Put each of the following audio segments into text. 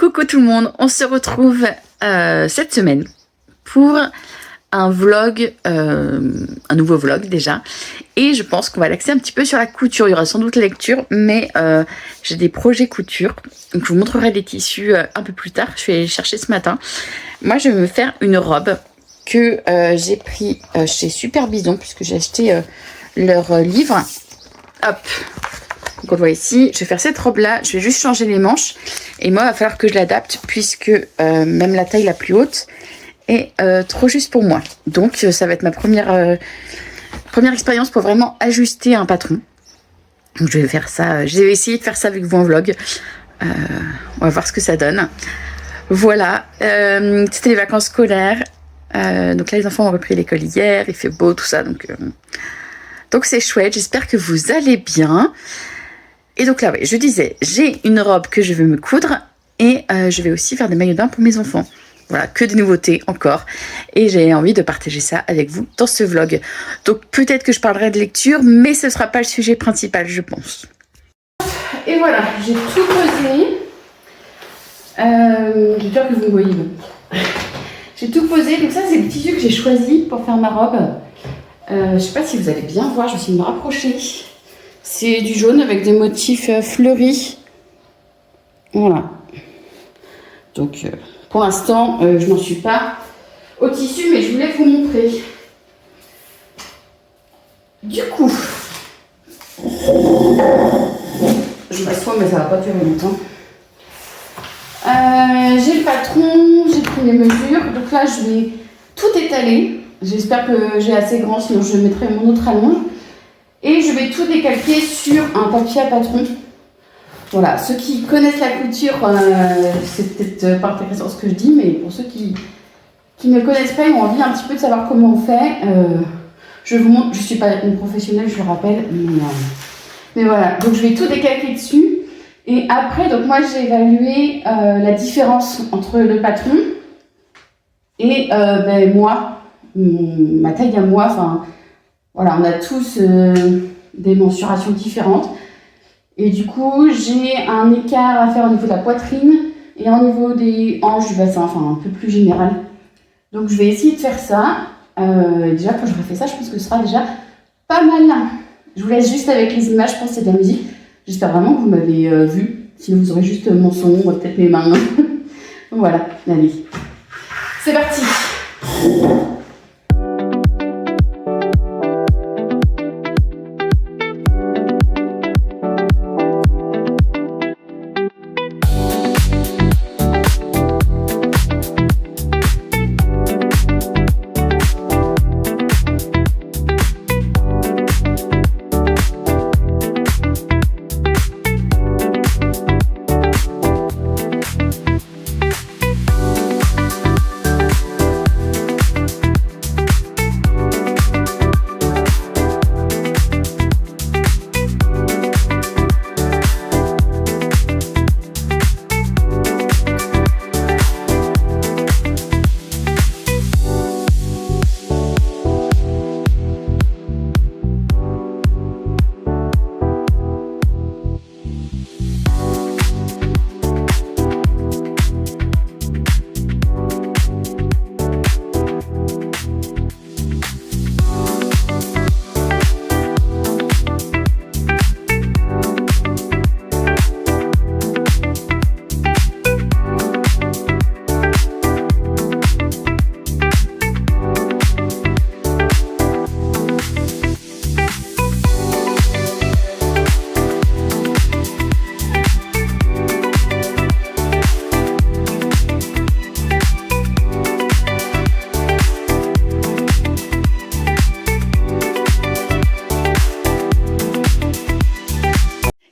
Coucou tout le monde, on se retrouve cette semaine pour un vlog, un nouveau vlog déjà, et je pense qu'on va l'axer un petit peu sur la couture. Il y aura sans doute la lecture, mais j'ai des projets couture, donc je vous montrerai les tissus un peu plus tard. Je vais chercher ce matin. Moi je vais me faire une robe que j'ai pris chez Super Bison, puisque j'ai acheté leur livre. Hop, donc on le voit ici, je vais faire cette robe là, je vais juste changer les manches et moi il va falloir que je l'adapte puisque même la taille la plus haute est trop juste pour moi. Donc ça va être ma première expérience pour vraiment ajuster un patron. Donc je vais faire ça, je vais essayer de faire ça avec vous en vlog. On va voir ce que ça donne. Voilà, c'était les vacances scolaires. Donc là les enfants ont repris l'école hier, il fait beau tout ça, donc c'est chouette, j'espère que vous allez bien. Et donc là, oui, je disais, j'ai une robe que je veux me coudre et je vais aussi faire des maillots de bain pour mes enfants. Voilà, que des nouveautés encore. Et j'ai envie de partager ça avec vous dans ce vlog. Donc peut-être que je parlerai de lecture, mais ce ne sera pas le sujet principal, je pense. Et voilà, j'ai tout posé. J'ai peur que vous me voyez. J'ai tout posé, donc ça c'est le tissu que j'ai choisi pour faire ma robe. Je sais pas si vous allez bien voir, je vais essayer de me rapprocher. C'est du jaune avec des motifs fleuris. Voilà. Donc pour l'instant, je n'en suis pas au tissu, mais je voulais vous montrer. Du coup, je m'assois, mais ça va pas durer longtemps. J'ai le patron, j'ai pris les mesures. Donc là, je vais tout étaler. J'espère que j'ai assez grand, sinon je mettrai mon autre allonge. Et je vais tout décalquer sur un papier à patron. Voilà, ceux qui connaissent la couture, c'est peut-être pas intéressant ce que je dis, mais pour ceux qui ne connaissent pas et ont envie un petit peu de savoir comment on fait, je vous montre. Je ne suis pas une professionnelle, je le rappelle, mais voilà. Donc je vais tout décalquer dessus. Et après, donc moi j'ai évalué la différence entre le patron et moi. Ma taille à moi, enfin voilà, on a tous des mensurations différentes et du coup j'ai un écart à faire au niveau de la poitrine et au niveau des hanches du bassin, enfin un peu plus général. Donc je vais essayer de faire ça. Déjà quand j'aurai fait ça, je pense que ce sera déjà pas mal. Je vous laisse juste avec les images, je pense que c'est de la musique. J'espère vraiment que vous m'avez vu, sinon vous aurez juste mon son, peut-être mes mains. Donc voilà, allez, c'est parti.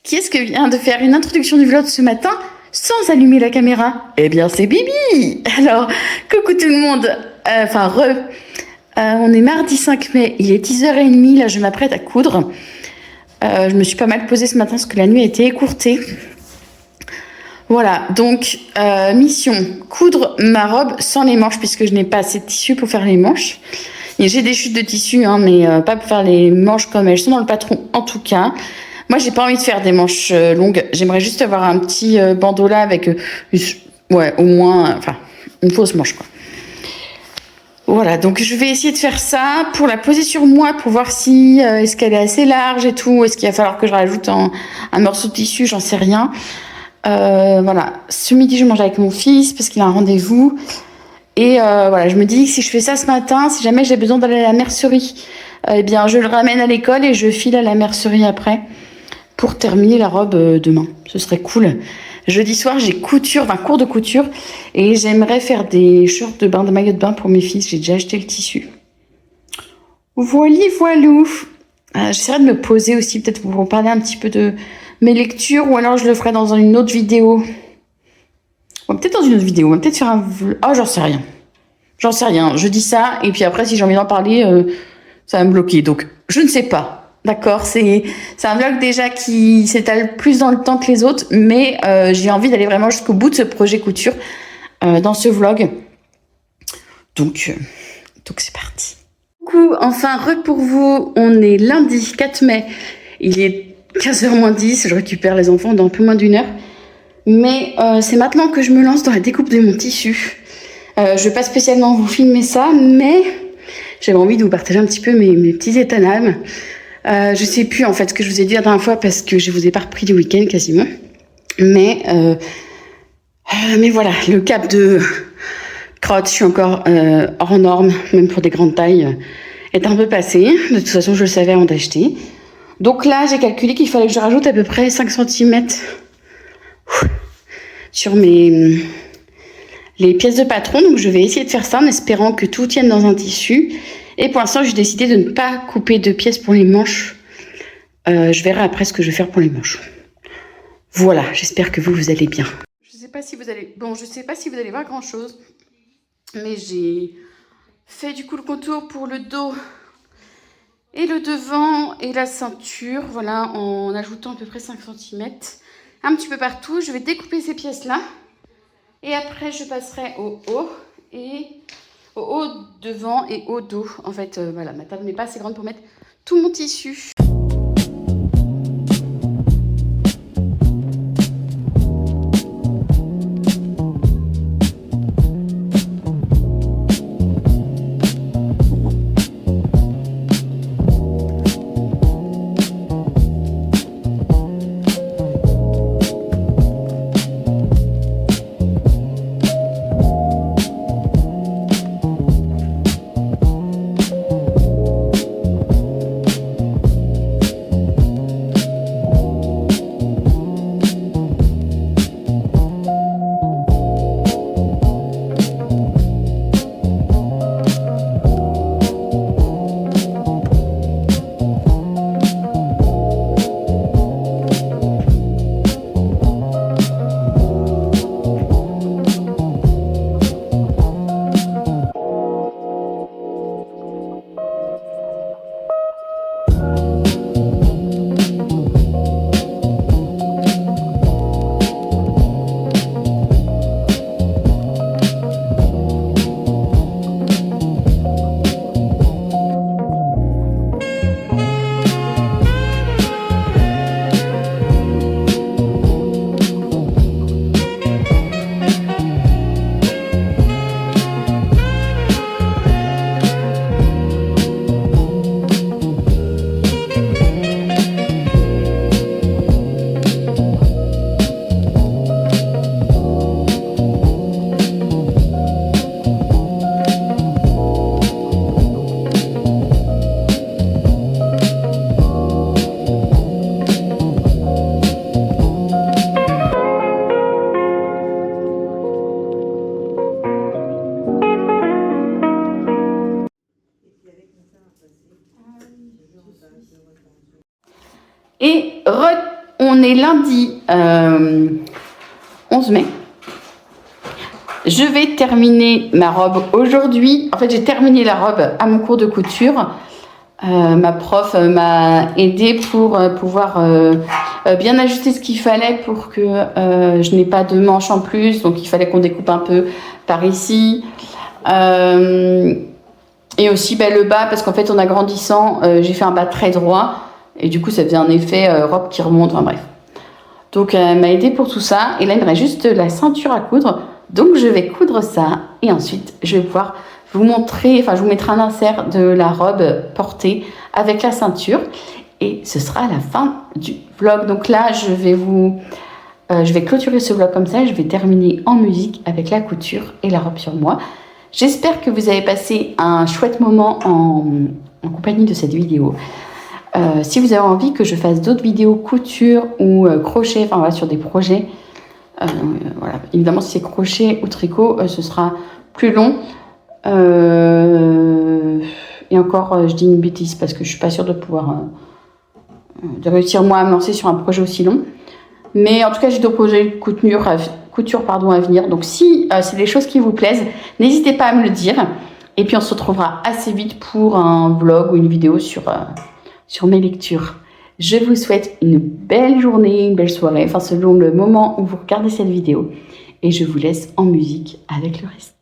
Qui est-ce que vient de faire une introduction du vlog ce matin sans allumer la caméra? Eh bien c'est Bibi. Alors coucou tout le monde, on est mardi 5 mai, il est 10h30, là je m'apprête à coudre. Je me suis pas mal posée ce matin parce que la nuit a été écourtée. Voilà, donc mission, coudre ma robe sans les manches puisque je n'ai pas assez de tissu pour faire les manches. Et j'ai des chutes de tissu, hein, mais pas pour faire les manches comme elles sont dans le patron en tout cas. Moi, j'ai pas envie de faire des manches longues. J'aimerais juste avoir un petit bandeau là avec Ouais, au moins, enfin, une fausse manche, quoi. Voilà, donc je vais essayer de faire ça pour la poser sur moi, pour voir si est-ce qu'elle est assez large et tout, est-ce qu'il va falloir que je rajoute un morceau de tissu, j'en sais rien. Voilà, ce midi je mange avec mon fils parce qu'il a un rendez-vous. Et voilà, je me dis que si je fais ça ce matin, si jamais j'ai besoin d'aller à la mercerie, eh bien je le ramène à l'école et je file à la mercerie après pour terminer la robe demain. Ce serait cool. Jeudi soir, j'ai couture, enfin cours de couture, et j'aimerais faire des shorts de bain, de maillot de bain pour mes fils. J'ai déjà acheté le tissu. Voilou. J'essaierai de me poser aussi, peut-être pour vous parler un petit peu de mes lectures, ou alors je le ferai dans une autre vidéo. Peut-être dans une autre vidéo, peut-être sur un vlog. Oh, j'en sais rien. J'en sais rien. Je dis ça, et puis après, si j'ai envie d'en parler, ça va me bloquer. Donc, je ne sais pas. D'accord, c'est un vlog déjà qui s'étale plus dans le temps que les autres, mais j'ai envie d'aller vraiment jusqu'au bout de ce projet couture dans ce vlog. Donc c'est parti. Coucou, enfin, pour vous, on est lundi 4 mai, il est 15h moins 10, je récupère les enfants dans un peu moins d'1 heure. Mais c'est maintenant que je me lance dans la découpe de mon tissu. Je vais pas spécialement vous filmer ça, mais j'avais envie de vous partager un petit peu mes petits états d'âme. Je sais plus en fait ce que je vous ai dit la dernière fois parce que je vous ai pas repris du week-end quasiment. Mais voilà, le cap de crotte, je suis encore hors norme, même pour des grandes tailles, est un peu passé. De toute façon, je le savais avant d'acheter. Donc là, j'ai calculé qu'il fallait que je rajoute à peu près 5 cm sur les pièces de patron. Donc je vais essayer de faire ça en espérant que tout tienne dans un tissu. Et pour l'instant, j'ai décidé de ne pas couper de pièces pour les manches. Je verrai après ce que je vais faire pour les manches. Voilà, j'espère que vous allez bien. Je sais pas si vous allez... Bon, je sais pas si vous allez voir grand-chose. Mais j'ai fait du coup le contour pour le dos et le devant et la ceinture. Voilà, en ajoutant à peu près 5 cm. Un petit peu partout. Je vais découper ces pièces-là. Et après, je passerai au haut et... au haut devant et au dos. En fait, voilà, ma table n'est pas assez grande pour mettre tout mon tissu. Et on est lundi 11 mai. Je vais terminer ma robe aujourd'hui. En fait, j'ai terminé la robe à mon cours de couture. Ma prof m'a aidée pour pouvoir bien ajuster ce qu'il fallait pour que je n'ai pas de manches en plus. Donc, il fallait qu'on découpe un peu par ici. Et aussi le bas, parce qu'en fait, en agrandissant, j'ai fait un bas très droit. Et du coup, ça faisait un effet robe qui remonte. Enfin bref. Donc, elle m'a aidée pour tout ça. Et là, il me reste juste la ceinture à coudre. Donc je vais coudre ça et ensuite je vais pouvoir vous montrer, enfin je vous mettrai un insert de la robe portée avec la ceinture et ce sera la fin du vlog. Donc là je vais clôturer ce vlog comme ça, je vais terminer en musique avec la couture et la robe sur moi. J'espère que vous avez passé un chouette moment en compagnie de cette vidéo. Si vous avez envie que je fasse d'autres vidéos couture ou crochet, enfin voilà, sur des projets, voilà. Évidemment si c'est crochet ou tricot, ce sera plus long. Et encore, je dis une bêtise parce que je suis pas sûre de pouvoir de réussir moi à me lancer sur un projet aussi long. Mais en tout cas, j'ai d'autres projets couture à venir. Donc si c'est des choses qui vous plaisent, n'hésitez pas à me le dire. Et puis on se retrouvera assez vite pour un vlog ou une vidéo sur mes lectures. Je vous souhaite une belle journée, une belle soirée, enfin selon le moment où vous regardez cette vidéo. Et je vous laisse en musique avec le reste.